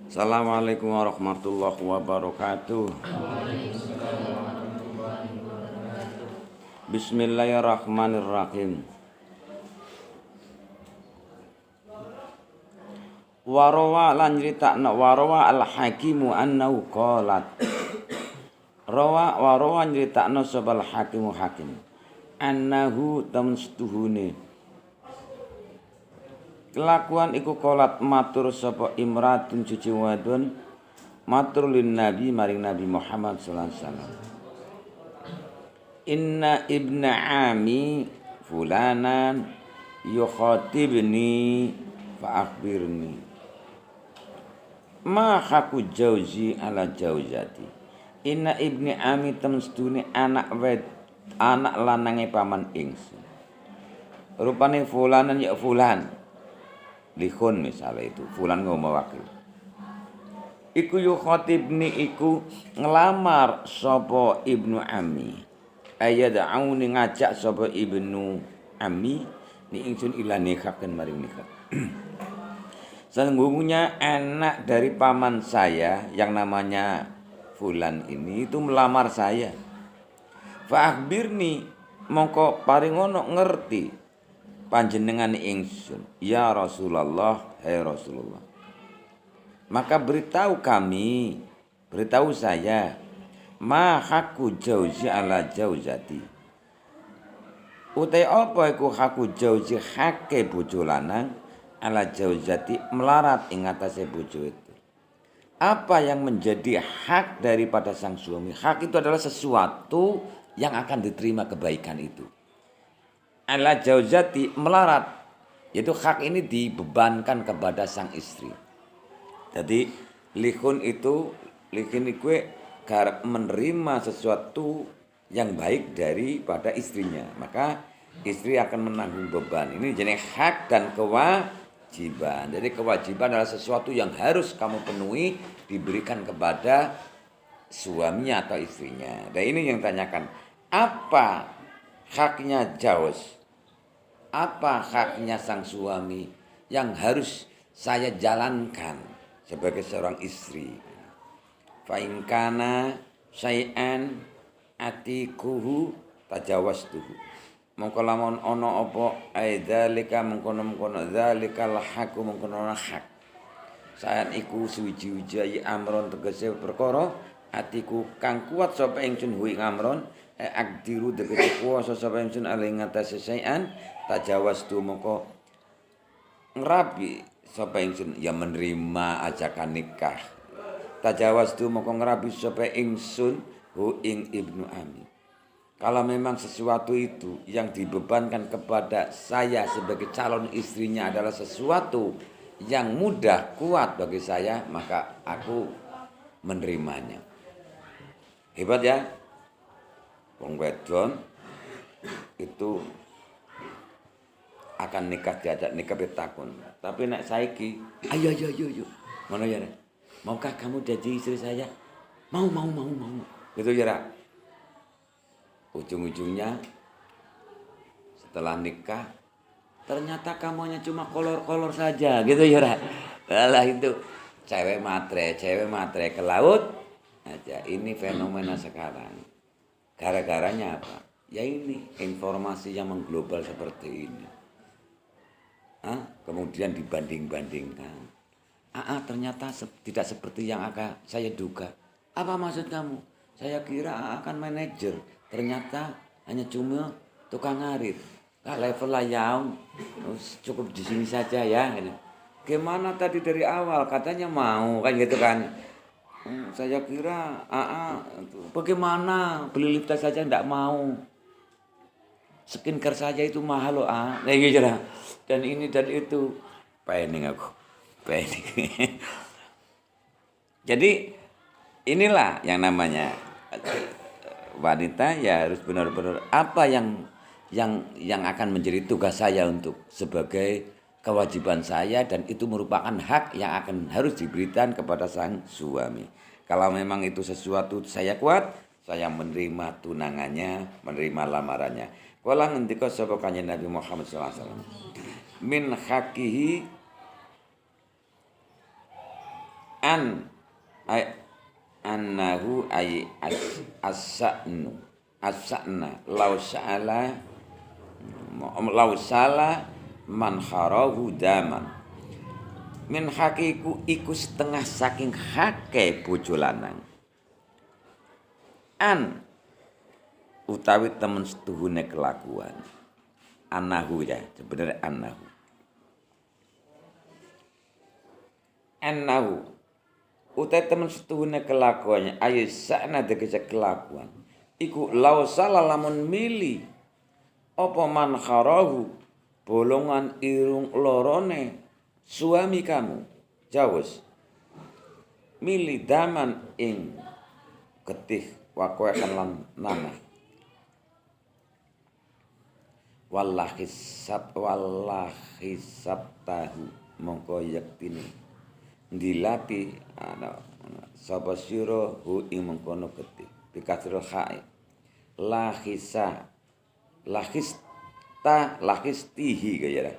Assalamualaikum warahmatullahi wabarakatuh. Bismillahirrahmanirrahim. Warawa lan nyritakna warawa al-hakimu annahu qalat. Warawa nyritakna sabal hakimu hakim. Annahu tamstuhune. Kelakuan iku qalat matur sapa imratun cuci wadon matur lin nabi maring Nabi Muhammad sallallahu alaihi wasallam. Inna ibna ami fulanan yukhatibni fa akhbirni ma haku jauzi ala jauzati. Inna ibni ami temstune anak lanange paman ingsun. Rupane fulanan ya fulan. Likhun misalnya itu fulan ngomong wakil. Iku yukhatibni iku ngelamar sapa ibnu ami. Ayad'auni ngajak sapa ibnu ami ni ingsun ila nikahin maring nikah. Sesungguhnya anak dari paman saya yang namanya fulan ini itu melamar saya. Fa akhbirni mongko paringono ngerti panjenengan ingsun ya Rasulullah, hai Rasulullah. Maka beritahu saya ma haku jauzi ala jauzati. Utai apa iku haku jauzi hake bojo lanang ala jauzati melarat ing atase bojo itu. Apa yang menjadi hak daripada sang suami? Hak itu adalah sesuatu yang akan diterima kebaikan itu. Ala jauzati melarat, yaitu hak ini dibebankan kepada sang istri. Jadi likhun itu garap menerima sesuatu yang baik daripada istrinya, maka istri akan menanggung beban. Ini jenis hak dan kewajiban. Jadi kewajiban adalah sesuatu yang harus kamu penuhi diberikan kepada suaminya atau istrinya. Dan ini yang tanyakan, apa haknya jauz? Apa haknya sang suami yang harus saya jalankan sebagai seorang istri? Fa in kana syai'an atikuhu tajawastuhu. Mongko lamun ana apa aidzalika mengkono-mengkono zalikal haqqu mengkono hak. Sayan iku suwiji-wiji amron tegese perkara atiku kang kuat sapa ingsun hu ing amron akdiru tegese kuwasa sapa ingsun ali ngatasi syai'an tajawastu mongko ngrabi sapa ingsun ya menerima ajakan nikah. Tajawastu mongko ngrabi sapa ingsun hu ing ibnu ami. Kalau memang sesuatu itu yang dibebankan kepada saya sebagai calon istrinya adalah sesuatu yang mudah, kuat bagi saya, maka aku menerimanya. Hebat ya. Wong wedon itu akan nikah diajak nikah betakun. Tapi nek saiki, ayo. Ngono ya. Maukah kamu jadi istri saya? Mau. Gitu ya. Ujung-ujungnya setelah nikah ternyata kamu hanya cuma kolor-kolor saja, gitu ya. Lah itu cewek matre ke laut aja. Ini fenomena sekarang. Gara-garanya apa? Ya ini informasi yang mengglobal seperti ini. Kemudian dibanding-bandingkan. Ternyata tidak seperti yang akan saya duga. Apa maksud kamu? Saya kira akan manajer. Ternyata hanya cuma tukang ngarit. Level layang. Cukup di sini saja ya. Gimana tadi dari awal katanya mau kan gitu kan. Saya kira bagaimana beli lipstick saja enggak mau. Skincare saja itu mahal loh gitu lah. Dan ini dan itu pening aku. Jadi inilah yang namanya wanita ya harus benar-benar apa yang akan menjadi tugas saya untuk sebagai kewajiban saya dan itu merupakan hak yang akan harus diberikan kepada sang suami. Kalau memang itu sesuatu saya kuat, saya menerima tunangannya, menerima lamarannya. Kala ngendika sapa Kanjeng Nabi Muhammad sallallahu alaihi wasallam. Min haqihi an ay annahu ay as-sa'nu as-sa'na law sala man kharahu daman min hakiku iku setengah saking hake bojo lanang an utawi temen setuhune kelakuan annahu ya sebenarnya annahu utai temen setuhune kelakuannya ayo sakna tegese kelakuan iku law salah lamun mili apa man kharahu bolongan irung lorone suami kamu jawes mili daman ing getih wakoekan lan nanah wallahi tahu mongko yaktine dilati sapa sira hu ing mengkono getih bikasrul kha'i lahistihi kaya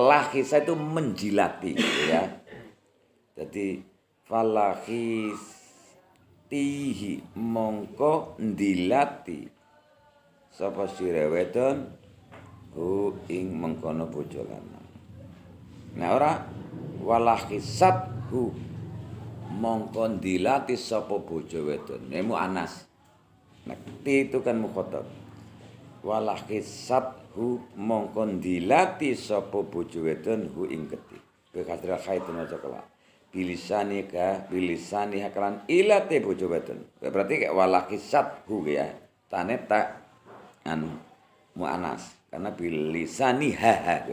lahisa itu menjilati ya. Jadi tihi mongko ndilati sapa sira wedon hu ing mengkono bojo lanang. Nah ora walahisat hu mongko ndilati sapa bojo wedon. Nemu anas. Nah itu kan mukhatab. Walahisat hu mongko ndilati sapa bojo wedon hu ing getih. Bekasra khaitun aja kelak. Bilisani hakalan ilate bojo wedon. Berarti kayak walakisat hu ya. Tane tak anu muannas karena bilisani haha.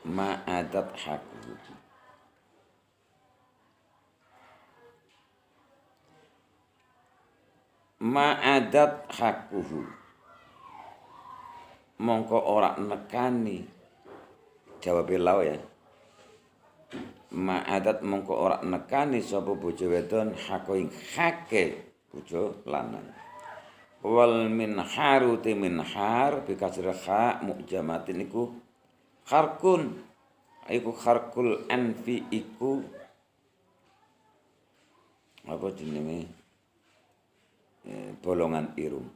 Ma'adat haku. Ma'adat hakuhu. Mongko ora nekani jawab lau ya. Ma'adat mongko ora nekani sapa bojo wedon hako ing hake bojo lanang. Wal minharu te minhar bi kasra kha mu'jamatin iku kharkun iku kharkul anfi iku apa jenenge bolongan irung.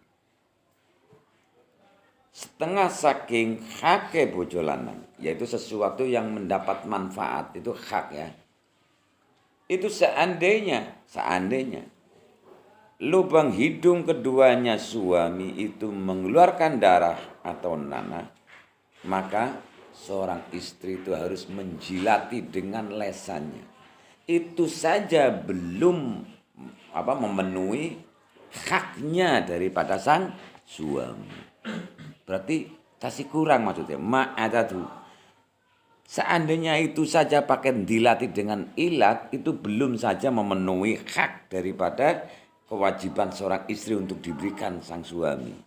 Setengah saking hake bojo lanang, yaitu sesuatu yang mendapat manfaat, itu hak ya. Itu seandainya lubang hidung keduanya suami itu mengeluarkan darah atau nanah, maka seorang istri itu harus menjilati dengan lesannya. Itu saja belum memenuhi haknya daripada sang suami. Berarti kasih kurang maksudnya. Ma'adatu. Seandainya itu saja pakai dilati dengan ilat, itu belum saja memenuhi hak daripada kewajiban seorang istri untuk diberikan sang suami.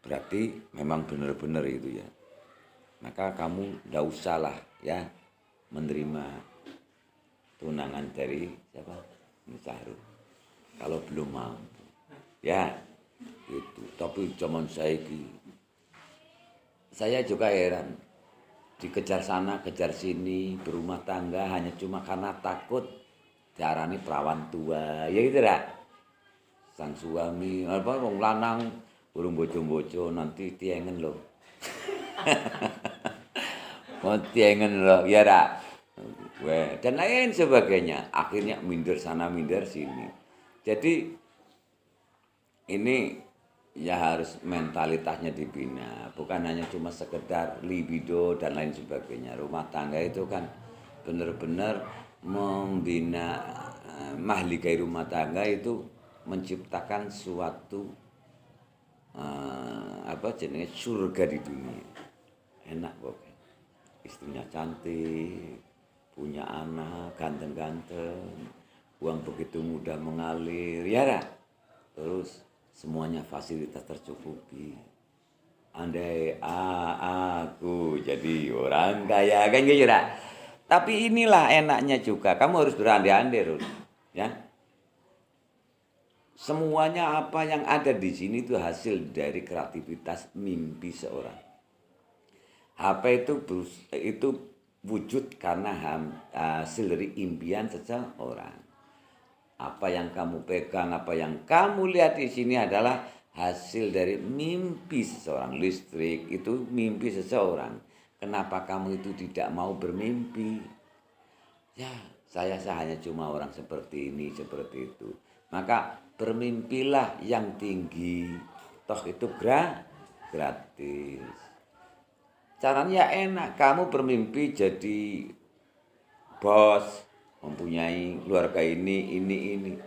Berarti memang benar-benar itu ya. Maka kamu tidak usahlah ya menerima tunangan dari siapa? Syahrul. Kalau belum mampu. Ya. Itu tapi zaman saya juga heran dikejar sana kejar sini berumah tangga hanya cuma karena takut diarani perawan tua ya gitu dah sang suami wong lanang burung bojo-bojo nanti tiengen loh mau tiengen loh ya dah dan lain sebagainya akhirnya minder sana minder sini jadi ini ya harus mentalitasnya dibina, bukan hanya cuma sekedar libido dan lain sebagainya. Rumah tangga itu kan benar-benar membina mahligai rumah tangga itu menciptakan suatu surga di dunia. Enak pokoknya. Istrinya cantik, punya anak, ganteng-ganteng, uang begitu mudah mengalir, ya dah. Terus semuanya fasilitas tercukupi. Andai aku jadi orang kaya kan gitu dah. Tapi inilah enaknya juga. Kamu harus berandai-andai, Rul. Ya. Semuanya apa yang ada di sini itu hasil dari kreativitas mimpi seorang. HP itu wujud karena hasil dari impian seseorang. Apa yang kamu pegang, apa yang kamu lihat di sini adalah hasil dari mimpi seseorang. Listrik itu mimpi seseorang. Kenapa kamu itu tidak mau bermimpi? Ya, saya hanya cuma orang seperti ini, seperti itu. Maka bermimpilah yang tinggi. Toh itu gratis. Caranya enak, kamu bermimpi jadi bos, mempunyai keluarga ini.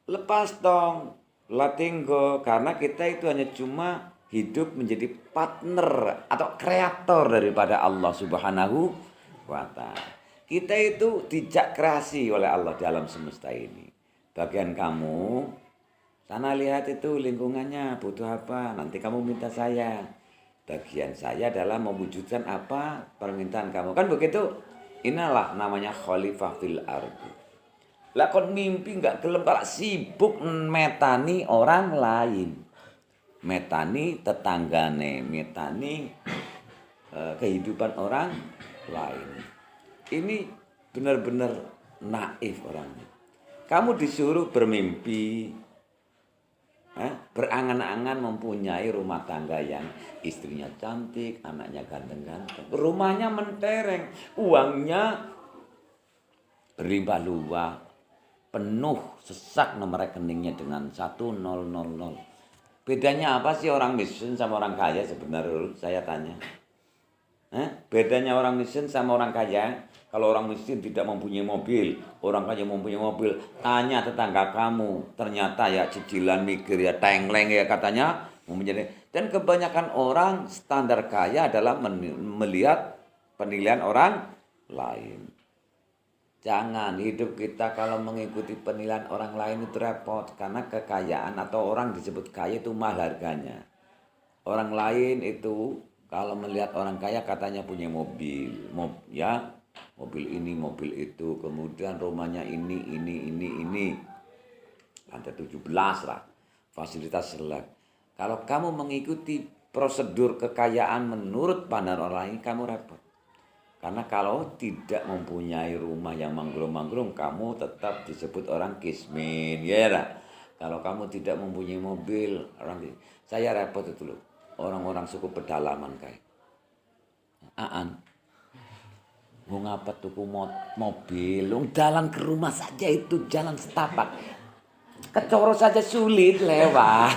Lepas dong, latinggo, karena kita itu hanya cuma hidup menjadi partner atau kreator daripada Allah Subhanahu wa Ta'ala. Kita itu dijak kreasi oleh Allah di alam semesta ini. Bagian kamu, sana lihat itu lingkungannya butuh apa, nanti kamu minta saya. Bagian saya adalah mewujudkan apa permintaan kamu. Kan begitu? Inilah namanya khalifah fil ardi. Lah kon mimpi nggak gelem kalau sibuk metani orang lain. Metani tetanggane, metani kehidupan orang lain. Ini benar-benar naif orangnya. Kamu disuruh bermimpi, berangan-angan mempunyai rumah tangga yang istrinya cantik, anaknya ganteng-ganteng, rumahnya mentereng, uangnya berlimpah-limpah, penuh sesak nomor rekeningnya dengan 1000. Bedanya apa sih orang miskin sama orang kaya sebenarnya? Saya tanya. Bedanya orang miskin sama orang kaya? Kalau orang miskin tidak mempunyai mobil, orang kaya mempunyai mobil, tanya tetangga kamu, ternyata ya cicilan mikir ya tengleng ya katanya. Dan kebanyakan orang standar kaya adalah melihat penilaian orang lain. Jangan hidup kita kalau mengikuti penilaian orang lain itu repot. Karena kekayaan atau orang disebut kaya itu mahal harganya. Orang lain itu kalau melihat orang kaya katanya punya mobil, mobil ini, mobil itu, kemudian rumahnya ini. Lantai 17 lah, fasilitas selek. Kalau kamu mengikuti prosedur kekayaan menurut pandangan orang lain, kamu repot. Karena kalau tidak mempunyai rumah yang manggrung-manggrung, kamu tetap disebut orang kismin, ya lah. Kalau kamu tidak mempunyai mobil, saya repot itu loh. Orang-orang suku pedalaman kayak. Mau ngapa tuku mobil, jalan ke rumah saja itu jalan setapak. Kecoro saja sulit lewat.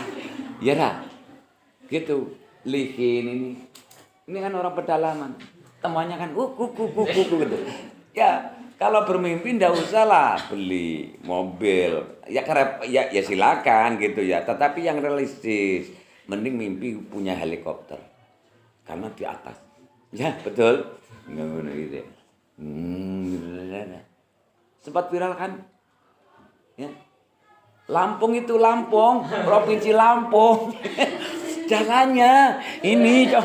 Ya lah. Gitu. Lihin ini. Ini kan orang pedalaman. Temannya kan kuku gitu. Ya, kalau bermimpi ndak usah lah beli mobil. Ya silakan gitu ya, tetapi yang realistis. Mending mimpi punya helikopter. Karena di atas. Ya, betul. Enggak gitu. Sempat viral kan? Ya. Lampung, Provinsi Lampung. Jalannya ini gitu.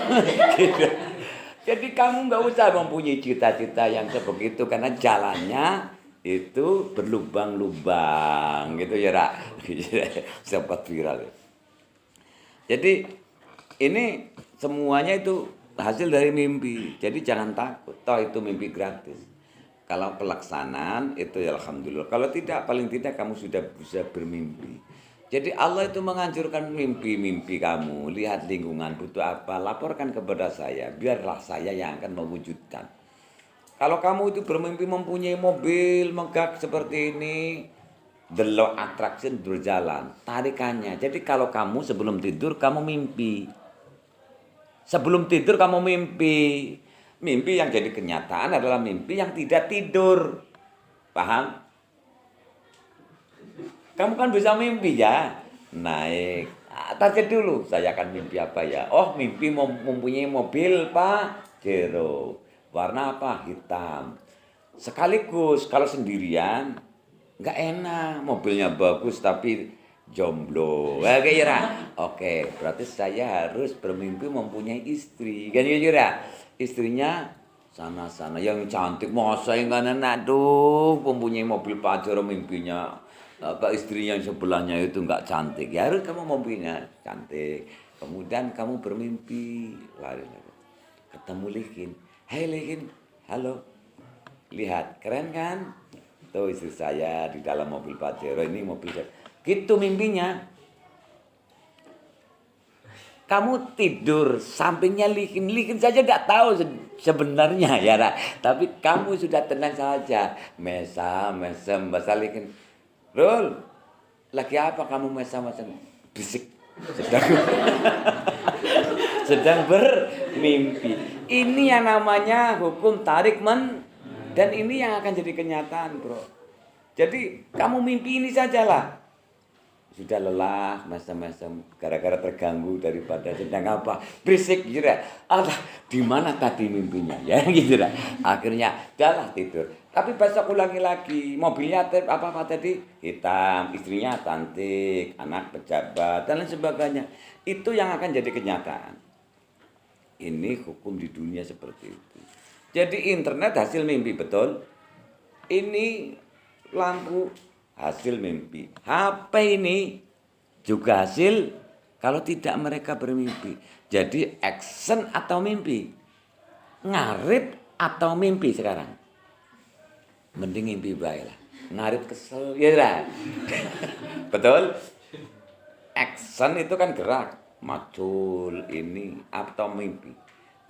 Jadi kamu nggak usah mempunyai cita-cita yang seperti itu karena jalannya itu berlubang-lubang gitu ya, Rak. Sempat viral. Jadi ini semuanya itu hasil dari mimpi. Jadi jangan takut, toh itu mimpi gratis. Kalau pelaksanaan itu ya alhamdulillah. Kalau tidak, paling tidak kamu sudah bisa bermimpi. Jadi Allah itu menganjurkan mimpi-mimpi kamu. Lihat lingkungan butuh apa, laporkan kepada saya. Biarlah saya yang akan mewujudkan. Kalau kamu itu bermimpi mempunyai mobil megah seperti ini, the law attraction berjalan, tarikannya. Jadi kalau kamu sebelum tidur kamu mimpi. Sebelum tidur kamu mimpi. Mimpi yang jadi kenyataan adalah mimpi yang tidak tidur. Paham? Kamu kan bisa mimpi ya. Naik. Target dulu. Saya akan mimpi apa ya? Oh, mimpi mempunyai mobil Pajero. Warna apa? Hitam. Sekaligus kalau sendirian nggak enak. Mobilnya bagus tapi jomblo. Oke, Yura. Oke, berarti saya harus bermimpi mempunyai istri. Kan Yura? Istrinya sana-sana yang cantik, masa yang kan enak tuh mempunyai mobil Pajero mimpinya apa istrinya yang sebelahnya itu nggak cantik, ya harus kamu mobilnya cantik, kemudian kamu bermimpi lari. ketemu Likin. Hei Likin, halo. Lihat, keren kan? Tuh istri saya di dalam mobil Pajero, ini mobil saya. Gitu mimpinya. Kamu tidur sampingnya Likin saja tidak tahu sebenarnya ya, tapi kamu sudah tenang saja. Mesem, bahasa Likin. Rul, lagi apa kamu mesem? Bisik. Sedang bermimpi. Ini yang namanya hukum tarik dan ini yang akan jadi kenyataan, bro. Jadi kamu mimpi ini sajalah. Sudah lelah, mesem-mesem, gara-gara terganggu daripada sedang apa, berisik gitu ya. Allah, di mana tadi mimpinya ya gitu ya. Akhirnya udahlah tidur. Tapi besok ulangi lagi, mobilnya apa tadi hitam, istrinya cantik, anak pejabat dan lain sebagainya. Itu yang akan jadi kenyataan. Ini hukum di dunia seperti itu. Jadi internet hasil mimpi, betul? Ini lampu hasil mimpi. HP ini juga hasil kalau tidak mereka bermimpi. Jadi action atau mimpi? Ngarip atau mimpi sekarang? Mending mimpi baik lah. Ngarip kesel, ya lah. Betul? Action itu kan gerak. Macul ini atau mimpi.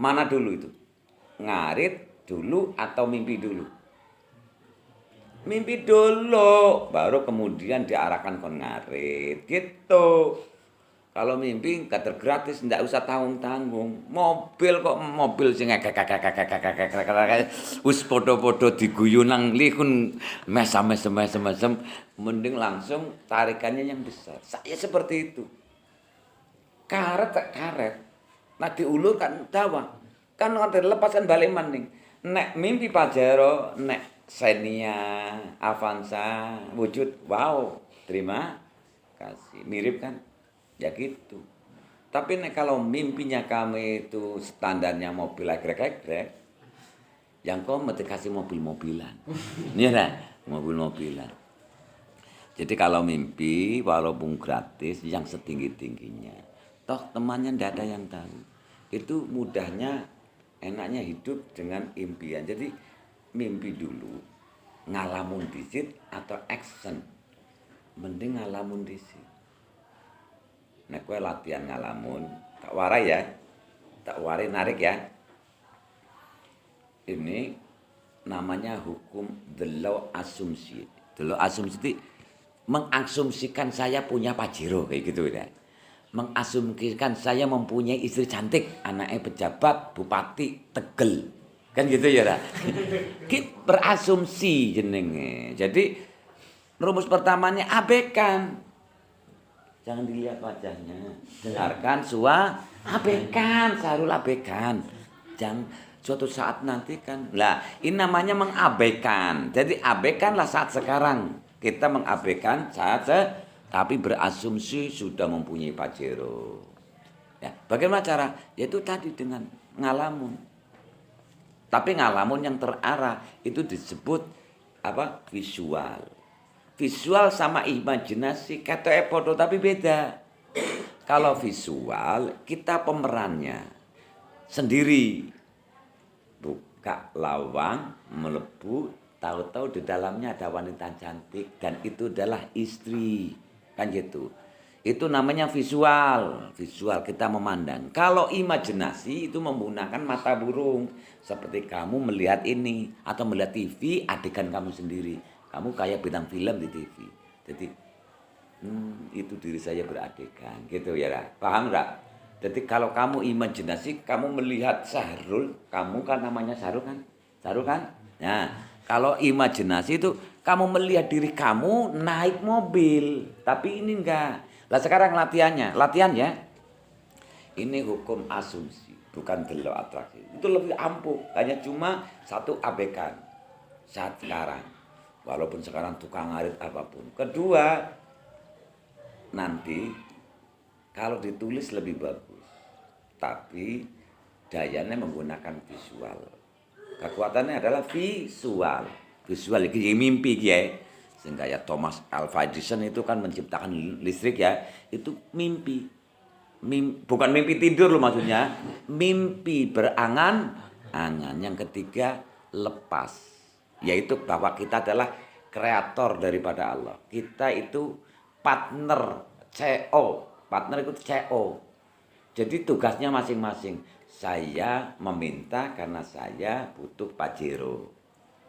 Mana dulu itu? Ngarit dulu atau mimpi dulu? Mimpi dulu, baru kemudian diarahkan ke ngarit gitu. Kalau mimpi kader gratis, ndak usah tanggung-tanggung. Mobil sing wis podo-podo diguyu nang likun mesem, mending langsung tarikannya yang besar. Saya seperti itu. Karet. Nah diulur kan dawa. Kan ada lepaskan balik maning. Nek mimpi Pajero, nek Xenia, Avanza, wujud, wow, terima kasih. Mirip kan? Ya gitu. Tapi nek kalau mimpinya kami itu standarnya mobil egrek-egrek, yang kau mesti kasih mobil-mobilan. Iya kan? Mobil-mobilan. Jadi kalau mimpi, walaupun gratis, yang setinggi-tingginya. Toh temannya ndak ada yang tahu. Itu mudahnya, enaknya hidup dengan impian. Jadi mimpi dulu, ngalamun disit atau action. Mending ngalamun disit. Nek kowe latihan ngalamun, tak warai ya. Tak warai narik ya. Ini namanya hukum the law asumsi. The law asumsi itu mengasumsikan saya punya Pajero kayak gitu ya. Mengasumsikan saya mempunyai istri cantik, anaknya pejabat, bupati Tegel. Kan gitu ya, Ra? Berasumsi jenenge. Jadi rumus pertamanya abaikan. Jangan dilihat wajahnya. Dengarkan abaikan, Sarul abaikan. Jangan suatu saat nanti kan. Lah, ini namanya mengabaikan. Jadi abaikanlah saat sekarang. Kita mengabaikan tapi berasumsi sudah mempunyai Pajero. Ya, bagaimana cara? Yaitu tadi dengan ngalamun. Tapi ngalamun yang terarah itu disebut apa? Visual. Visual sama imajinasi kata podo tapi beda. Kalau visual kita pemerannya sendiri. Buka lawang, melebu, tahu-tahu di dalamnya ada wanita cantik dan itu adalah istri. Kan gitu. Itu namanya visual. Visual kita memandang. Kalau imajinasi itu menggunakan mata burung. Seperti kamu melihat ini atau melihat TV adegan kamu sendiri. Kamu kayak bintang film di TV. Jadi itu diri saya beradegan gitu ya. Paham enggak? Jadi kalau kamu imajinasi kamu melihat Sahrul, kamu kan namanya Sahrul kan? Sahrul kan? Nah, kalau imajinasi itu kamu melihat diri kamu naik mobil, tapi ini enggak. Lah sekarang latihan ya. Ini hukum asumsi, bukan delok atraksi. Itu lebih ampuh, hanya cuma satu abaikan saat sekarang. Walaupun sekarang tukang ngarit apapun. Kedua, nanti kalau ditulis lebih bagus. Tapi dayanya menggunakan visual. Kekuatannya adalah visual. Visual ini mimpi ya. Sehingga ya Thomas Alva Edison itu kan menciptakan listrik ya. Itu mimpi. bukan mimpi tidur loh maksudnya, mimpi berangan-angan. Yang ketiga lepas, yaitu bahwa kita adalah kreator daripada Allah. Kita itu partner CO, partner itu CO. Jadi tugasnya masing-masing. Saya meminta karena saya butuh Pajero.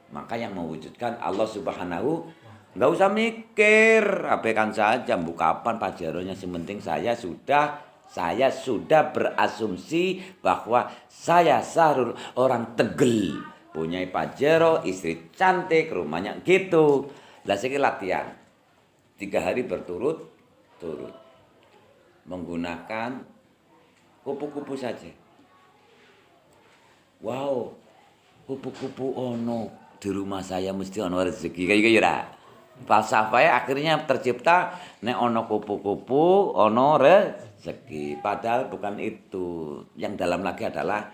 Maka yang mewujudkan Allah Subhanahu, nggak usah mikir, abaikan saja buka kapan Pajeronya. Sementing saya sudah berasumsi bahwa saya Sahrul orang Tegel, punya Pajero, istri cantik, rumahnya gitu. Lah saya latihan 3 hari berturut-turut menggunakan kupu-kupu saja. Wow, kupu-kupu ono di rumah saya mesti ono rezeki kayak gitu ya. Falsafahnya akhirnya tercipta nek ono kupu-kupu ono rezeki. Padahal bukan itu. Yang dalam lagi adalah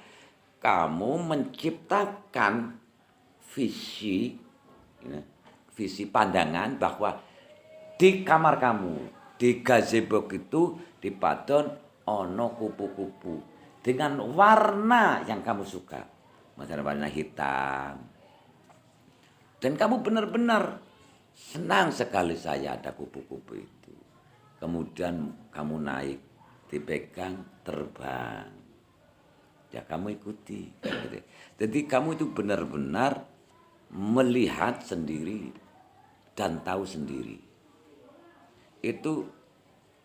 kamu menciptakan visi pandangan bahwa di kamar kamu, di gazebo itu dipadon ono kupu-kupu dengan warna yang kamu suka. Misalnya warna hitam. Dan kamu benar-benar senang sekali saya ada kupu-kupu itu. Kemudian kamu naik, dipegang, terbang. Ya kamu ikuti. Jadi kamu itu benar-benar melihat sendiri dan tahu sendiri. Itu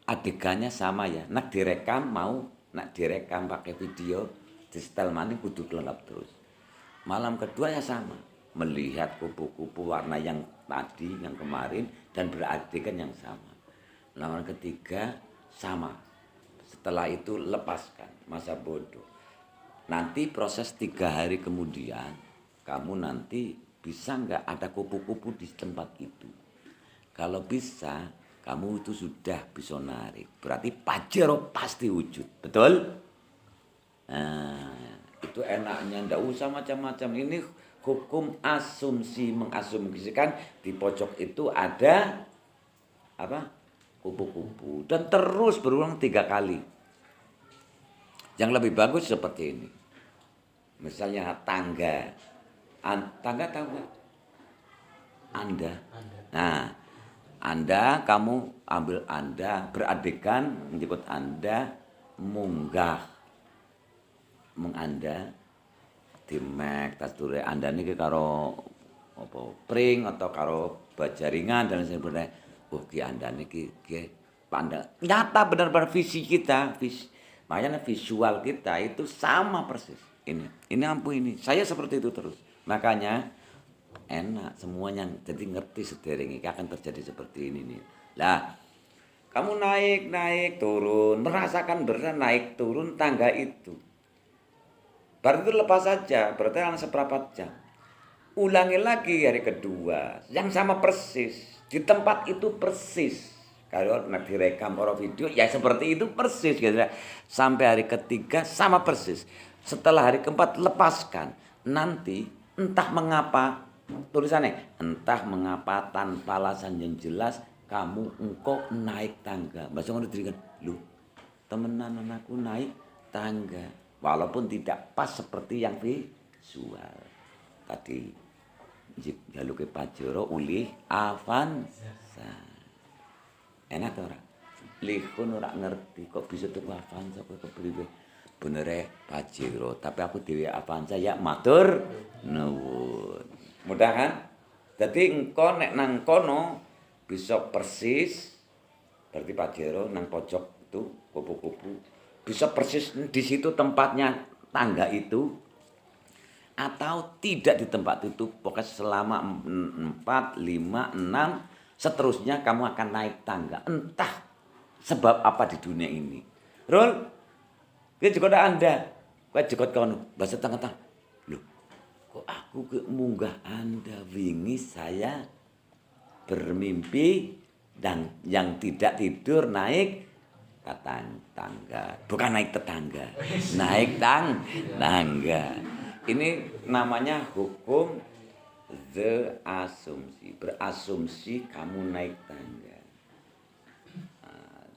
adegannya sama ya. Nak direkam pakai video, di setel maning kudu lengkap terus. Malam kedua ya sama. Melihat kupu-kupu warna yang tadi, yang kemarin, dan beradegan yang sama. Malam ketiga sama. Setelah itu lepaskan, masa bodoh. Nanti proses 3 hari kemudian, kamu nanti bisa nggak ada kupu-kupu di tempat itu. Kalau bisa, kamu itu sudah bisa narik. Berarti Pajero pasti wujud, betul? Nah, itu enaknya, ndak usah macam-macam. Ini hukum asumsi, mengasumsikan di pojok itu ada apa? Kupu-kupu. Dan terus berulang 3 kali. Yang lebih bagus seperti ini. Misalnya tangga. Tangga tahu nggak? Anda. Nah, Anda, kamu ambil Anda, beradegan menyebut Anda munggah. Anda di mek tas dure Anda niki karo apa pring atau karo bajaringan dan sebagainya. Oh ki Anda niki pandang nyata benar-benar visi kita, makanya visual kita itu sama persis. Ini ampuh ini. Saya seperti itu terus. Makanya enak semuanya jadi ngerti sedereng iki akan terjadi seperti ini nih. Lah, kamu naik turun, merasakan benar naik turun tangga itu. Baru itu lepas saja, berarti dalam seperempat jam. Ulangi lagi hari kedua, yang sama persis, di tempat itu persis. Kalau direkam atau video, ya seperti itu persis. Gitu. Sampai hari ketiga sama persis. Setelah hari keempat lepaskan. Nanti entah mengapa, tulisannya, entah mengapa tanpa alasan yang jelas, engkau naik tangga. Bahasa ngono dirikan, lu temenan anakku naik tangga. Walaupun tidak pas seperti yang visual tadi. Jaluke Pajero ulih Avanza. Enak ora? Lihun ora ngerti kok bisa tuku Avanza kok kepriwe. Benere Pajero, tapi aku dhewe Avanza ya matur nuwun. Mudah kan? Jadi engko nek nang kono bisa persis berarti Pajero nang pojok itu kupu-kupu. Bisa persis di situ tempatnya tangga itu atau tidak di tempat itu. Pokoknya selama 4, 5, 6 seterusnya kamu akan naik tangga. Entah sebab apa di dunia ini. Rul, kita juga ada Anda. Kita juga kono bahasa tengah-tengah. Loh, kok aku ke munggah Anda wingi saya bermimpi dan yang tidak tidur naik tangga, bukan naik tetangga, naik tangga. Ini namanya hukum the asumsi. Berasumsi kamu naik tangga.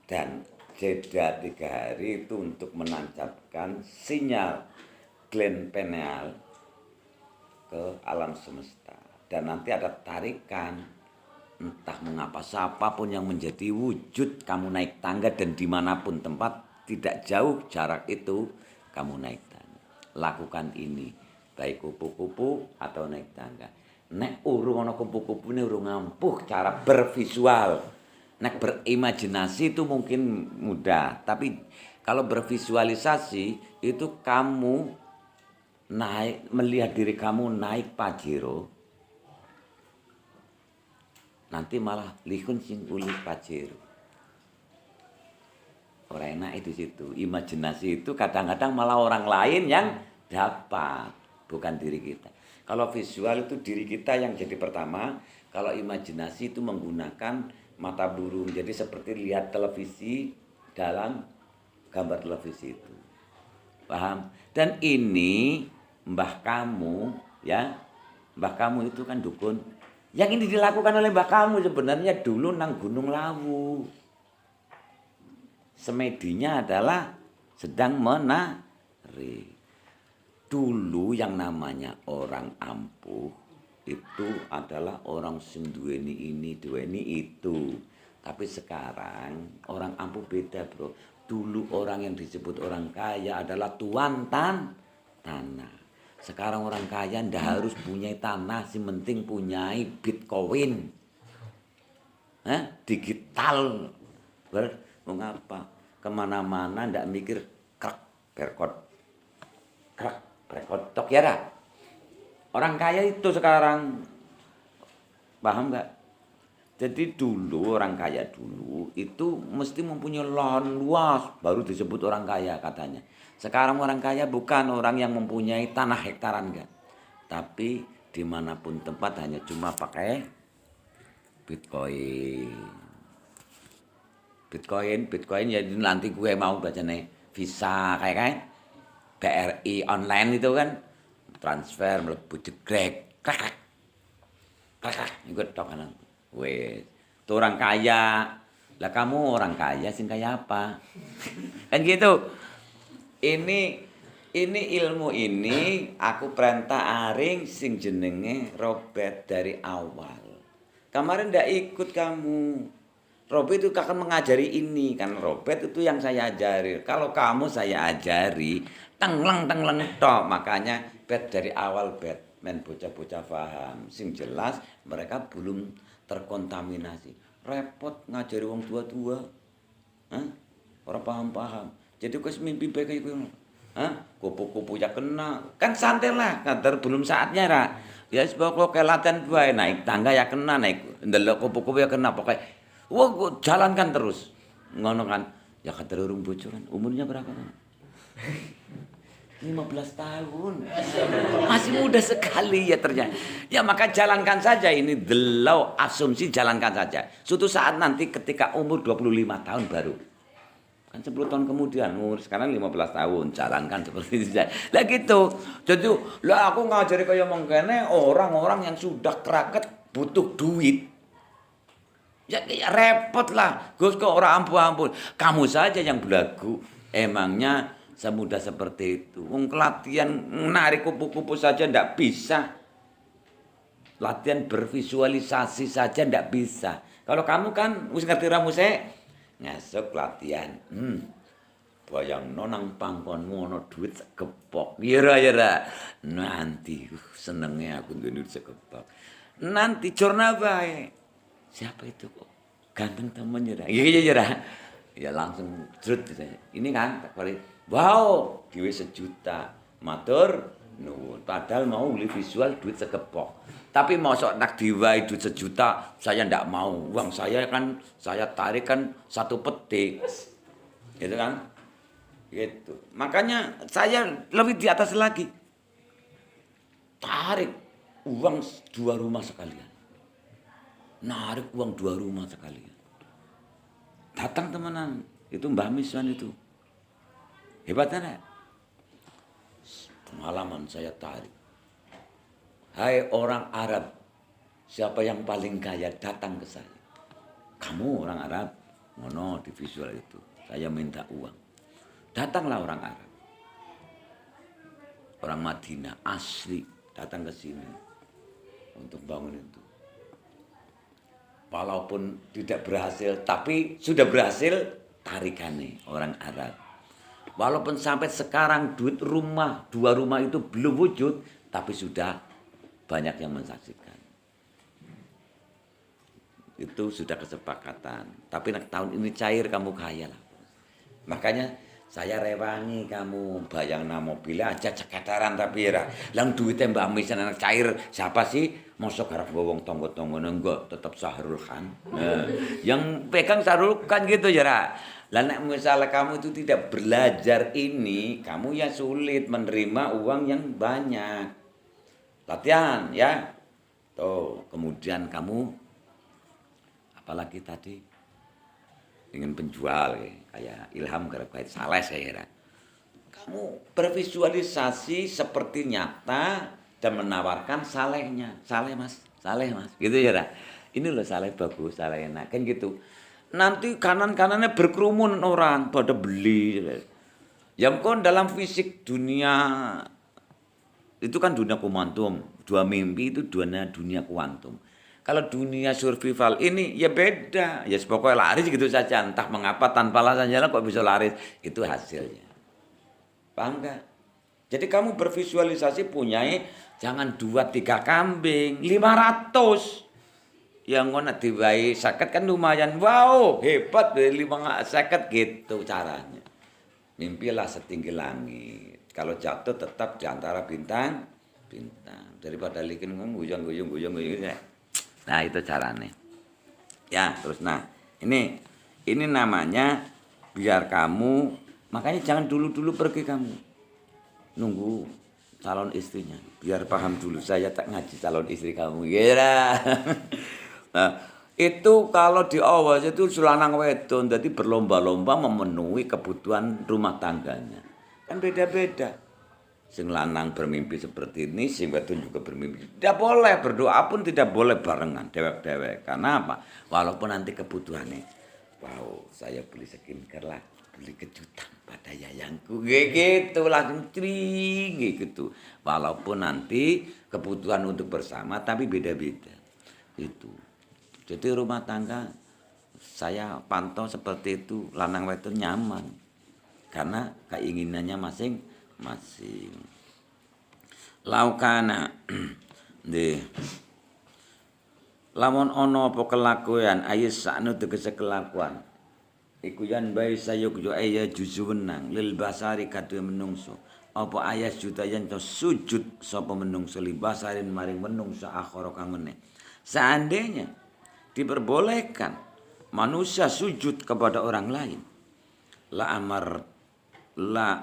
Dan jeda 3 hari itu untuk menancapkan sinyal gland pineal ke alam semesta. Dan nanti ada tarikan, entah mengapa siapapun yang menjadi wujud, kamu naik tangga dan dimanapun tempat, tidak jauh jarak itu, kamu naik tangga. Lakukan ini, baik kupu-kupu atau naik tangga. Nek urung ana kupu-kupune urung ampuh cara bervisual. Nek berimajinasi itu mungkin mudah, tapi kalau bervisualisasi itu kamu naik, melihat diri kamu naik Pajero, nanti malah lihun sing uli Pajero. Orang enak itu situ. Imajinasi itu kadang-kadang malah orang lain yang dapat, bukan diri kita. Kalau visual itu diri kita yang jadi pertama. Kalau imajinasi itu menggunakan mata burung. Jadi seperti lihat televisi dalam gambar televisi itu. Paham? Dan ini mbah kamu, ya. Mbah kamu itu kan dukun. Yang ini dilakukan oleh mbah kamu sebenarnya dulu nang Gunung Lawu. Semedinya adalah sedang menari. Dulu yang namanya orang ampuh itu adalah orang sing duweni ini, duweni itu. Tapi sekarang orang ampuh beda, Bro. Dulu orang yang disebut orang kaya adalah tuan tanah. Sekarang orang kaya ndak harus punya tanah, si penting punya Bitcoin. Digital. Mengapa? Kemana-mana ndak mikir krek berkotok ya dah. Orang kaya itu sekarang, paham nggak? Jadi dulu orang kaya dulu itu mesti mempunyai lahan luas baru disebut orang kaya katanya. Sekarang orang kaya bukan orang yang mempunyai tanah hektaran enggak, tapi dimanapun tempat hanya cuma pakai Bitcoin. Bitcoin ya nanti gue mau bacanya Visa kayak BRI online itu kan. Transfer mlebu jegrek krak ikut tok kan wes itu orang kaya lah. Kamu orang kaya sing kaya apa? Kan gitu. Ini ilmu ini aku perintah aring sing jenenge Robert dari awal. Kemarin ndak ikut kamu. Robert itu akan mengajari ini kan. Robert itu yang saya ajari. Kalau kamu saya ajari tengleng tok. Makanya dari awal Batman bocah-bocah paham. Sing jelas mereka belum terkontaminasi. Repot ngajari wong tua-tua. Orang paham-paham. Jadi kau mimpi baik kayak gue. Kupu-kupu ya kena. Kan santai lah. Kadar belum saatnya lah. Ya sebab kok latihan gue naik tangga ya kena, naik ndelok kupu-kupu ya kena. Pokoknya wah jalankan terus. Ngono kan. Ya kadar urung bojo kan. Umurnya berapa kan? 15 tahun. Masih muda sekali ya ternyata. Ya maka jalankan saja ini delau asumsi, jalankan saja. Suatu saat nanti ketika umur 25 tahun baru. Kan 10 tahun kemudian umur sekarang 15 tahun, jalankan seperti itu. Lah gitu. Jadi lah aku ngajari kaya mengkene orang-orang yang sudah keraket butuh duit. Ya repot lah. Gus kok orang ampun-ampun. Kamu saja yang belagu. Emangnya semudah seperti itu. Wong latihan menarik kupu-kupu saja ndak bisa. Latihan bervisualisasi saja ndak bisa. Kalau kamu kan wis ngerti ramuse, ngesuk latihan. Bayang nonang pangkonmu ono duit segepok. Ira. Nanti senengnya aku duit segepok. Nanti jorna bae. Siapa itu kok? Ganteng temennya dah. Iya. Ya langsung jrut saja. Ini kan wow, duit 1 juta. Matur nuwun. Padahal mau beli visual duit segepok. Tapi mosok nak diwai duit 1 juta, saya ndak mau. Uang saya kan saya tarik kan 1 peti. Gitu kan? Gitu. Makanya saya lebih di atas lagi. Tarik uang 2 rumah sekalian. Narik uang 2 rumah sekalian. Datang temenan, itu Mbah Miswan itu. Hebatnya. Pengalaman saya tarik. Hai orang Arab, siapa yang paling kaya datang ke saya. Kamu orang Arab, ngono di visual itu. saya minta uang. Datanglah orang Arab, orang Madinah asli datang ke sini untuk bangun itu. Walaupun tidak berhasil, tapi sudah berhasil tarikannya orang Arab. Walaupun sampai sekarang duit rumah, 2 rumah itu belum wujud, tapi sudah banyak yang mensaksikan. Itu sudah kesepakatan. Tapi tahun ini cair kamu kaya lah. Makanya saya rewangi kamu bayang mobil aja ceketaran tapi ya. Lang duitnya Mbak Misan anak cair siapa sih? Mosok harap bawang tonggo-tonggo enggak tetap Sahrul Khan. Nah, yang pegang Sahrul Khan gitu ya. Lah nek misalnya kamu itu tidak belajar ini, kamu ya sulit menerima uang yang banyak. Latihan ya. Tuh, kemudian kamu apalagi tadi ingin penjual kayak Ilham Garabait Saleh saya kira. Kamu bervisualisasi seperti nyata dan menawarkan salehnya. Saleh mas, gitu ya. Ini loh saleh bagus, saleh enak kan gitu. Nanti kanan-kanannya berkerumun orang pada beli. Yang kon dalam fisik dunia itu kan dunia kuantum, 2 mimpi itu dunia kuantum. Kalau dunia survival ini ya beda. Ya pokoknya laris gitu saja. Entah mengapa tanpa alasan jalan kok bisa laris. Itu hasilnya. Paham gak? Jadi kamu bervisualisasi punyai jangan 2-3 kambing. 500. Yang ngono diwai sakit kan lumayan. Wow hebat 550 gitu caranya. Mimpilah setinggi langit. Kalau jatuh tetap di antara bintang. Daripada likin guyang-guyung ya. Nah itu caranya. Ya terus ini namanya biar kamu makanya jangan dulu pergi kamu nunggu calon istrinya biar paham dulu saya tak ngaji calon istri kamu kira. Nah itu kalau di awal itu lanang wedon jadi berlomba-lomba memenuhi kebutuhan rumah tangganya kan beda-beda. Sing lanang bermimpi seperti ini, sing wedon juga bermimpi. Tidak boleh berdoa pun tidak boleh barengan, dewek-dewek. Karena apa? Walaupun nanti kebutuhannya, wow, saya beli skincare lah, beli kejutan pada yayangku, gitu langsung cring gitu. Walaupun nanti kebutuhan untuk bersama, tapi beda-beda. Itu. Jadi rumah tangga saya pantau seperti itu, lanang wedon nyaman, karena keinginannya masing-masing. Laukana nggih lamun ana apa kelakuan ayis sakno tegese kelakuan iku yan bae sayuk yo aya juzu wenang lil basari kadhe menungso apa ayas juta yen sujud sapa menungso li basarin maring menungso akhara kang meneh seandainya diperbolehkan manusia sujud kepada orang lain la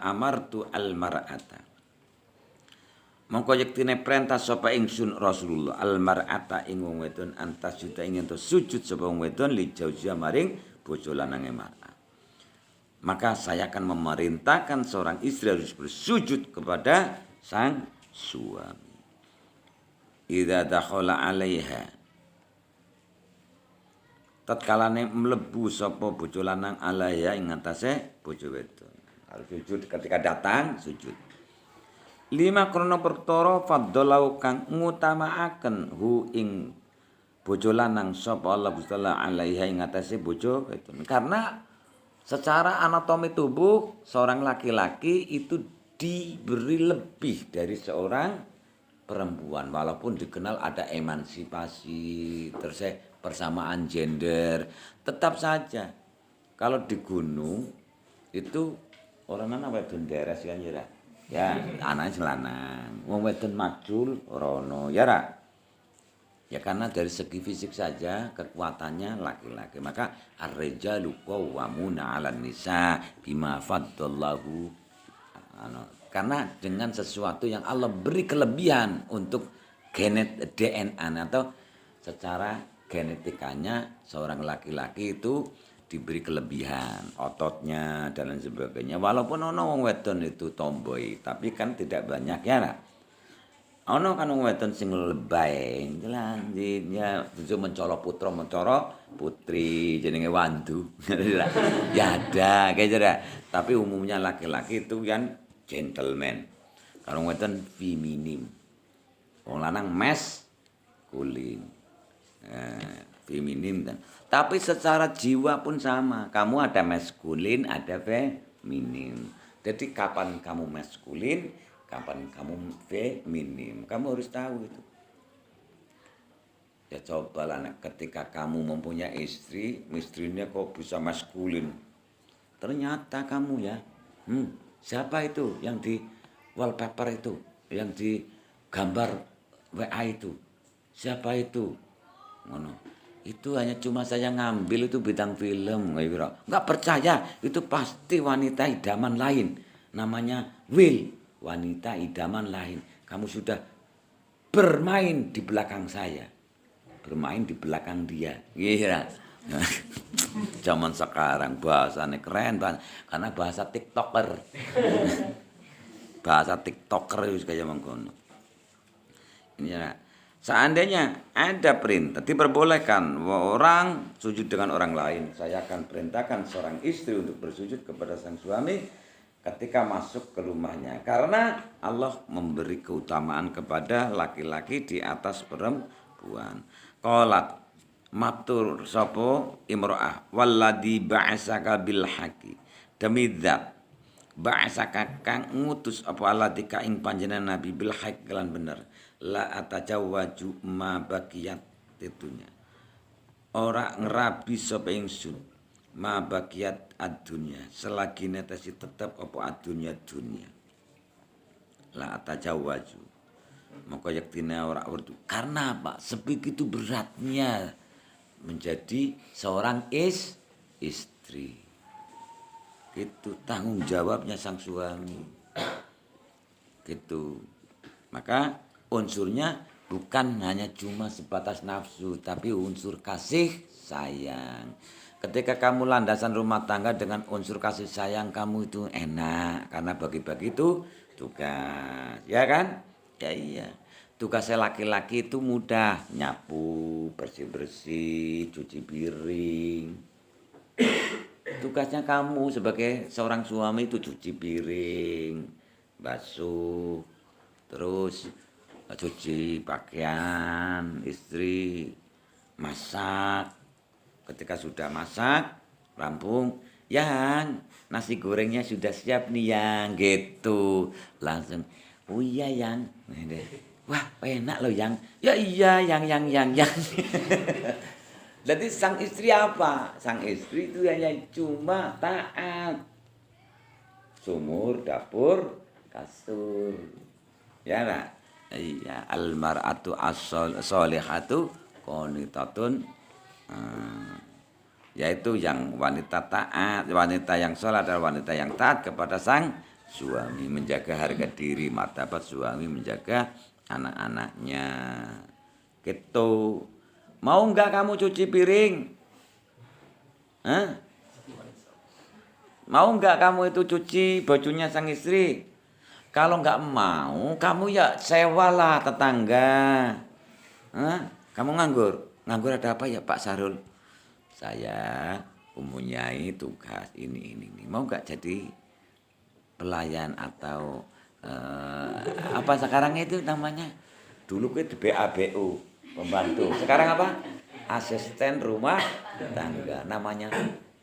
amartu al mar'ata mongko yektine perintah sapa ingsun Rasulullah al mar'ata ing wong wedon antas juta ingin to sujud sapa wong wedon li jauzia maring bojo lanange mar'ah maka saya akan memerintahkan seorang istri harus bersujud kepada sang suami idza dakhala 'alaiha tatkalane mlebu sapa bojo lanang alaya ing atase bojo wedon harus sujud ketika datang sujud 5 krana perkara faddalau kang ngutamaaken hu ing bojo lanang sapa Allah Gusti alaiha ing atase bojo wedon karena secara anatomi tubuh seorang laki-laki itu diberi lebih dari seorang perempuan walaupun dikenal ada emansipasi terus persamaan gender tetap saja kalau di gunung itu orang mana wedon deres kan ya anaknya selanang wong wedon majul rono ya ra ya karena dari segi fisik saja kekuatannya laki-laki maka ar-rijalu qawwamuna 'alan nisa bima faddallahu karena dengan sesuatu yang Allah beri kelebihan untuk DNA atau secara genetikanya seorang laki-laki itu diberi kelebihan ototnya dan lain sebagainya walaupun ono wong wedon itu tomboy tapi kan tidak banyak ya nah. Ana kan wong wedon sing lebay, ya bojo mencolo putra mencoro putri jenenge wandu. Ya ada kayak gitu. Tapi umumnya laki-laki itu kan gentleman. Kalau wedon feminim. Wong lanang maskulin. Feminim kan. Tapi secara jiwa pun sama. Kamu ada maskulin, ada feminim. Jadi kapan kamu maskulin, kapan kamu feminim. Kamu harus tahu itu. Ya cobalah ketika kamu mempunyai istri, istrinya kok bisa maskulin. Ternyata kamu ya, siapa itu yang di wallpaper itu, yang di gambar WA itu? Siapa itu? Ngono. Itu hanya cuma saya ngambil itu bintang film, nggak percaya itu pasti wanita idaman lain, namanya Will, wanita idaman lain. Kamu sudah bermain di belakang saya, bermain di belakang dia, iya. Zaman sekarang bahasanya keren banget, karena bahasa TikToker, bahasa TikToker itu kayak mengkono. Ini ya. Seandainya ada perintah, diperbolehkan orang sujud dengan orang lain. Saya akan perintahkan seorang istri untuk bersujud kepada sang suami ketika masuk ke rumahnya. Karena Allah memberi keutamaan kepada laki-laki di atas perempuan. Qalat matur sapa imro'ah walladzi ba'asaka bil haqi. Demi zat ba'asaka kang ngutus apa alladzi ka ing panjenengan nabi bil haqi kelan bener. La atajawwaju ma bakiyat itunya. Ora ngerabi sapa ingsun ma bakiyat ad-dunya selagi netesi tetep apa ad-dunya dunya. La atajawwaju. Maka yaktina ora urdu. Karena apa? Sebegitu beratnya menjadi seorang istri. Itu tanggung jawabnya sang suami. Gitu. Maka unsurnya bukan hanya cuma sebatas nafsu, tapi unsur kasih sayang. Ketika kamu landasan rumah tangga dengan unsur kasih sayang, kamu itu enak. Karena bagi-bagi itu tugas. Ya kan? Ya iya. Tugasnya laki-laki itu mudah. Nyapu, bersih-bersih, cuci piring. Tugasnya kamu sebagai seorang suami itu cuci piring, basuh, terus cuci pakaian istri, masak. Ketika sudah masak, rampung, yang nasi gorengnya sudah siap nih yang gitu. Langsung, oh iya yang, wah enak loh yang, ya iya yang. Jadi sang istri apa? Sang istri itu hanya cuma taat. Sumur, dapur, kasur. Ya nak? Iya, almar'atu as-solihatu qanitatun. Yaitu yang wanita taat, wanita yang saleh adalah wanita yang taat kepada sang suami, menjaga harga diri, martabat suami, menjaga anak-anaknya. Gitu. Mau enggak kamu cuci piring? Hah? Mau enggak kamu itu cuci bajunya sang istri? Kalau nggak mau, kamu ya sewalah tetangga. Hah? Kamu nganggur? Nganggur ada apa ya Pak Sarul? Saya mempunyai tugas ini. Mau nggak jadi pelayan atau apa sekarang itu namanya? Dulu itu BABU, pembantu. Sekarang apa? Asisten rumah tangga. Namanya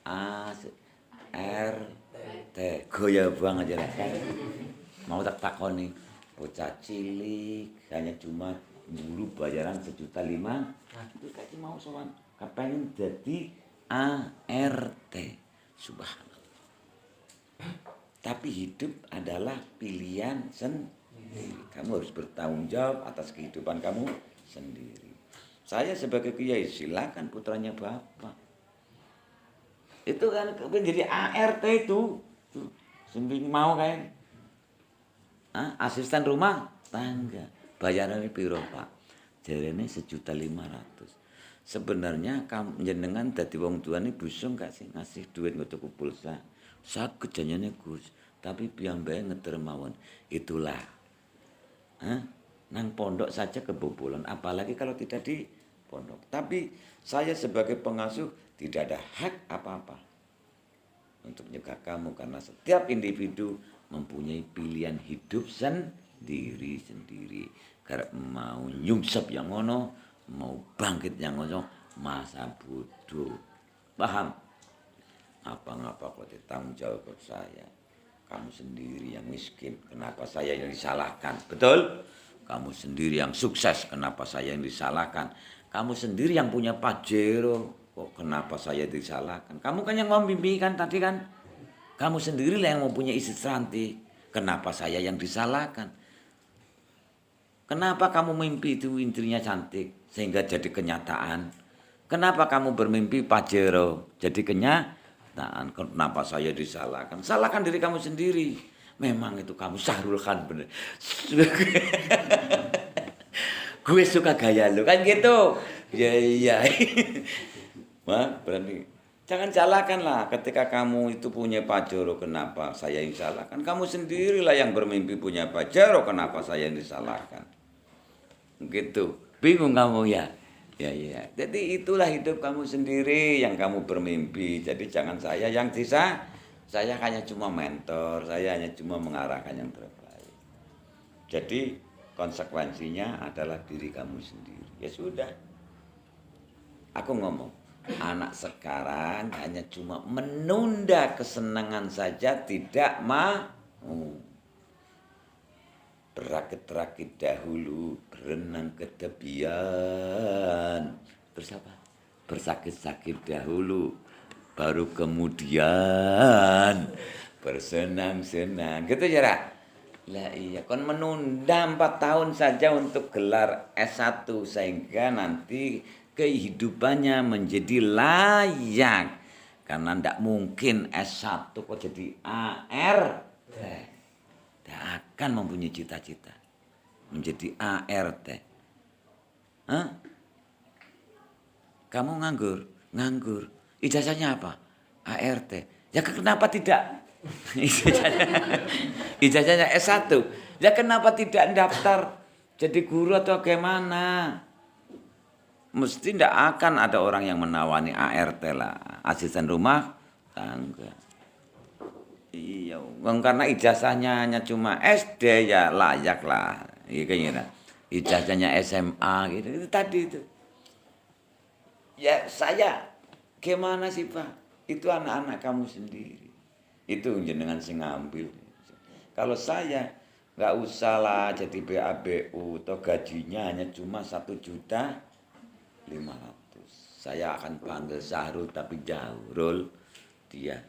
ART. Goya banget aja lah. Mau tak takoni bocah cilik hanya cuma dulu bayaran 1,5 juta, itu kayak mau sowan kepengen jadi ART. Subhanallah. Tapi hidup adalah pilihan sendiri. Kamu harus bertanggung jawab atas kehidupan kamu sendiri. Saya sebagai kiai silakan putranya bapak. Itu kan menjadi ART itu. Sendiri mau kan? Asisten rumah tangga bayarannya piro Pak? Jarene 1,5 juta. Sebenarnya kamu jenengan dadi wong tuane busung gak sih ngasih duit nggo tuku pulsa? Saged janjane Gus, tapi piyambake ngeter mawon. Itulah. Nang pondok saja kebobolan, apalagi kalau tidak di pondok. Tapi saya sebagai pengasuh tidak ada hak apa-apa untuk menyegah kamu, karena setiap individu mempunyai pilihan hidup sendiri. Karena mau nyungsep yang ngono, mau bangkit yang ngono, masa bodoh. Paham? Apa-apa kok tanggung jawab ke saya. Kamu sendiri yang miskin, kenapa saya yang disalahkan? Betul? Kamu sendiri yang sukses, kenapa saya yang disalahkan? Kamu sendiri yang punya Pajero, kok kenapa saya disalahkan? Kamu kan yang membimbingkan tadi kan? Kamu sendirilah yang mempunyai istri cantik, kenapa saya yang disalahkan? Kenapa kamu mimpi itu istrinya cantik sehingga jadi kenyataan? Kenapa kamu bermimpi Pajero jadi kenyataan? Kenapa saya disalahkan? Salahkan diri kamu sendiri. Memang itu kamu Syahrul Khan bener. Gue suka gaya lu kan gitu. Ya iya. Wah, berarti jangan salahkan lah ketika kamu itu punya Pajero, kenapa saya yang salahkan? Kamu sendirilah yang bermimpi punya Pajero, kenapa saya yang disalahkan? Gitu. Bingung kamu ya? Ya. Jadi itulah hidup kamu sendiri yang kamu bermimpi. Jadi jangan saya yang bisa. Saya hanya cuma mentor, saya hanya cuma mengarahkan yang terbaik. Jadi konsekuensinya adalah diri kamu sendiri. Ya sudah. Aku ngomong, anak sekarang hanya cuma menunda kesenangan saja, tidak mau. Berakit-rakit dahulu, berenang ke tepian. Terus apa? Bersakit-sakit dahulu, baru kemudian bersenang-senang. Gitu ya, Ra? Lah iya, kon menunda 4 tahun saja untuk gelar S1 sehingga nanti kehidupannya menjadi layak. Karena ndak mungkin S1 kok jadi ART. Tidak akan mempunyai cita-cita menjadi ART. Hah? Kamu nganggur. Ijazahnya apa? ART. Ya kenapa tidak? Ijazahnya S1. Ya kenapa tidak daftar jadi guru atau bagaimana? Mesti tidak akan ada orang yang menawani ART lah, asisten rumah tangga. Iya, karena ijazahnya hanya cuma SD ya layak lah. Iya kayaknya. Ijazahnya SMA gitu. Itu tadi itu. Ya saya gimana sih Pak? Itu anak-anak kamu sendiri. Itu jenengan sing ngambil. Kalau saya nggak usah lah jadi BABU atau gajinya hanya cuma 1.500.000. Saya akan panggil Syahrul tapi jauh. Rul, dia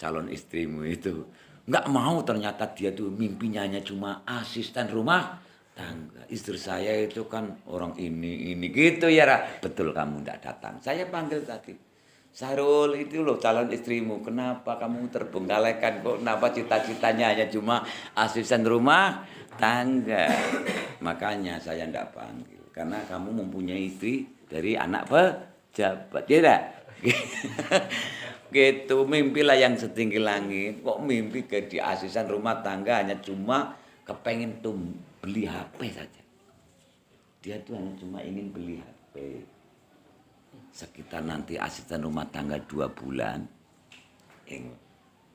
calon istrimu itu nggak mau, ternyata dia tuh mimpinya hanya cuma asisten rumah tangga. Istri saya itu kan orang ini gitu ya, Ra. Betul, kamu nggak datang. Saya panggil tadi, Syahrul itu loh calon istrimu. Kenapa kamu terbengkalaikan? Kok kenapa cita-citanya hanya cuma asisten rumah tangga? Makanya saya nggak panggil karena kamu mempunyai istri dari anak pejabat, ya tak? Gitu, mimpilah yang setinggi langit. Kok mimpi ke di asisten rumah tangga hanya cuma kepengen tuh beli HP saja. Dia tuh hanya cuma ingin beli HP. Sekitar nanti asisten rumah tangga 2 bulan.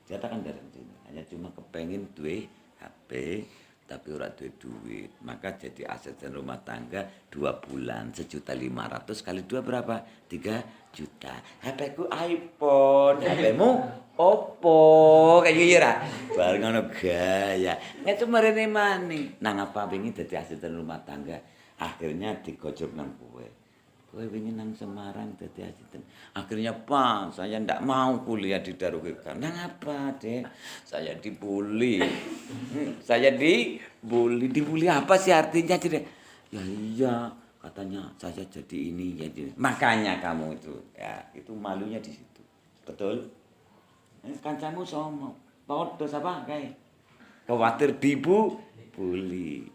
Dia kan dari sini. Hanya cuma kepengen duit HP, tapi ora duit. Maka jadi asisten rumah tangga 2 bulan, 1.500.000 kali 2 berapa? 3 juta. HP-ku iPhone, HP-mu Oppo, kayak gitu ya. Bareng ngono gaya. Nek sumerene maning. Nang apa wingi dadi asisten rumah tangga. Akhirnya digojok nang kowe. Kowe wingi nang Semarang dadi asisten. Akhirnya, Pak, saya ndak mau kuliah di Darul Hikam. Nang apa, Dek? Saya dibully. Saya dibully. Dibully apa sih artinya, Dek? Ya iya, katanya saya jadi ini jadi. Makanya kamu itu, ya, itu malunya di situ. Betul? Kancamu sombong. Padha sapa kae? Khawatir dibully.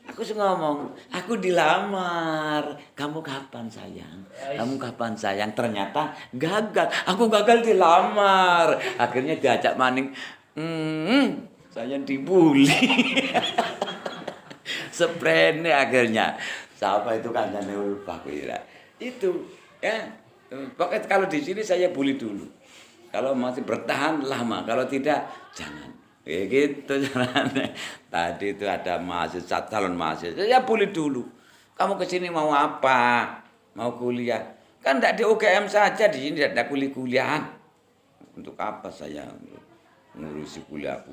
Aku ngomong, aku dilamar. Kamu kapan sayang? Kamu kapan sayang? Ternyata gagal. Aku gagal dilamar. Akhirnya diajak maning. Saya dibully. Seprene akhirnya. Siapa itu kancane lupa kira. Itu ya. Pokoknya kalau di sini saya bully dulu. Kalau masih bertahan lama, kalau tidak jangan. Kayak gitu caranya. Tadi itu ada mahasiswa, calon mahasiswa. Ya bully dulu. Kamu ke sini mau apa? Mau kuliah? Kan tidak di UGM saja, di sini tidak ada kuliah-kuliahan. Untuk apa saya ngurusi kuliah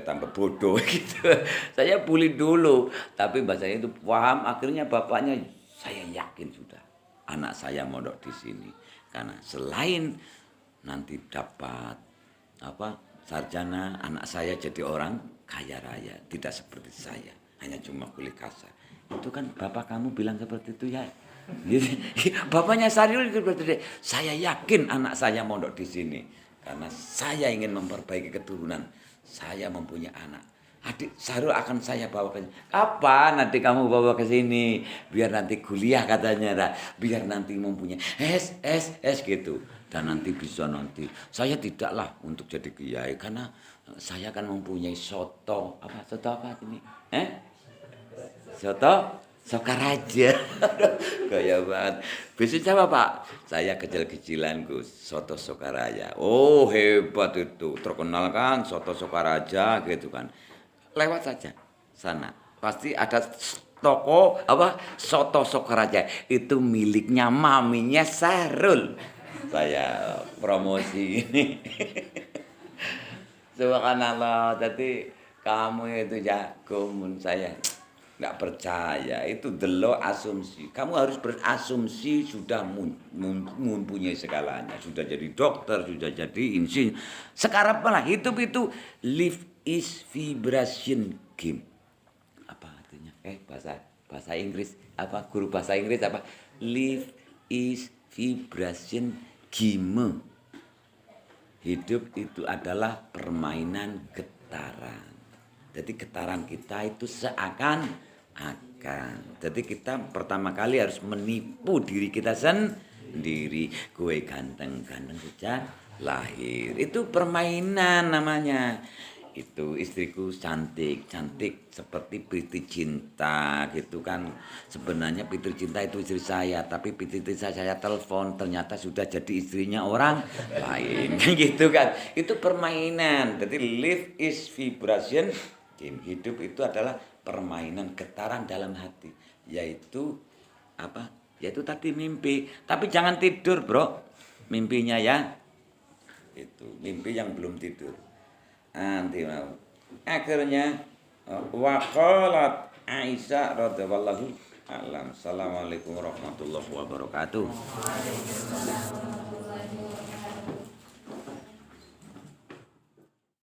tambah bodoh gitu. Saya bully dulu, tapi bahasanya itu paham. Akhirnya bapaknya saya yakin sudah anak saya mondok di sini karena selain nanti dapat sarjana, anak saya jadi orang kaya raya, tidak seperti saya hanya cuma kulit kasar. Itu kan bapak kamu bilang seperti itu ya. Bapaknya Sariul seperti itu. Saya yakin anak saya mondok di sini karena saya ingin memperbaiki keturunan. Saya mempunyai anak. Adik Sarul akan saya bawa ke sini. Kapan nanti kamu bawa ke sini? Biar nanti kuliah katanya. Biar nanti mempunyai S gitu. Dan nanti bisa nanti. Saya tidaklah untuk jadi kiai. Karena saya akan mempunyai soto. Soto apa ini? Soto Sokaraja. Gaya banget. Besoknya apa Pak? Saya kecil-kecilan Gus, soto Sokaraja. Oh hebat itu, terkenal kan soto Sokaraja gitu kan. Lewat saja sana. Pasti ada toko soto Sokaraja. Itu miliknya maminya Sarul. Saya promosi ini. Subhanallah, jadi kamu itu jago mun saya. Nggak percaya, itu delok asumsi. Kamu harus berasumsi sudah mempunyai segalanya. Sudah jadi dokter, sudah jadi insinyur. Sekarang malah hidup itu live is vibration game. Apa artinya? Bahasa Inggris apa? Guru bahasa Inggris apa? Live is vibration game. Hidup itu adalah permainan getaran. Jadi getaran kita itu seakan-akan. Jadi kita pertama kali harus menipu diri kita sendiri. Gue ganteng-ganteng sejak lahir. Itu permainan namanya. Itu istriku cantik seperti Priti Cinta gitu kan. Sebenarnya Priti Cinta itu istri saya, tapi Priti Cinta saya telepon ternyata sudah jadi istrinya orang lain gitu kan. Itu permainan. Jadi live is vibration. Hidup itu adalah permainan getaran dalam hati, yaitu apa? Yaitu tadi mimpi. Tapi jangan tidur, Bro. Mimpinya ya. Itu mimpi yang belum tidur. Nanti mau. Akhirnya waqalat Aisyah radhiyallahu anha. Assalamualaikum warahmatullahi wabarakatuh.